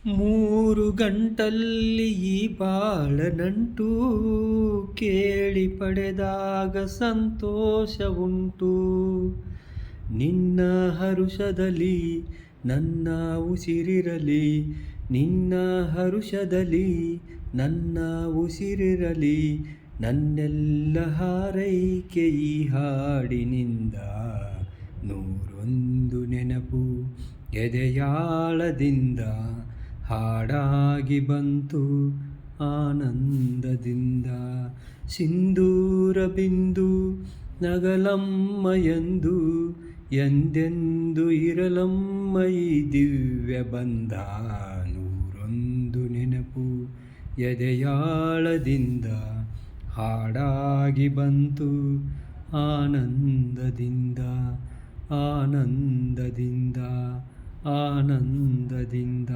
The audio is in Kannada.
ಮೂರು ಗಂಟಲ್ಲಿ ಈ ಬಾಳ ನಂಟು ಕೇಳಿ ಪಡೆದಾಗ ಸಂತೋಷ ಉಂಟು. ನಿನ್ನ ಹರುಷದಲ್ಲಿ ನನ್ನ ಉಸಿರಿರಲಿ, ನಿನ್ನ ಹರುಷದಲ್ಲಿ ನನ್ನ ಉಸಿರಿರಲಿ, ನನ್ನೆಲ್ಲ ಹಾರೈಕೆ ಈ ಹಾಡಿನಿಂದ. ನೂರೊಂದು ನೆನಪು ಎದೆಯಾಳದಿಂದ ಹಾಡಾಗಿ ಬಂತು ಆನಂದದಿಂದ. ಸಿಂಧೂರ ಬಿಂದು ನಗಲಮ್ಮ ಎಂದು, ಎಂದೆಂದು ಇರಲಮ್ಮ ಈ ದಿವ್ಯ ಬಂಧ. ನೂರೊಂದು ನೆನಪು ಎದೆಯಾಳದಿಂದ ಹಾಡಾಗಿ ಬಂತು ಆನಂದದಿಂದ, ಆನಂದದಿಂದ, ಆನಂದದಿಂದ.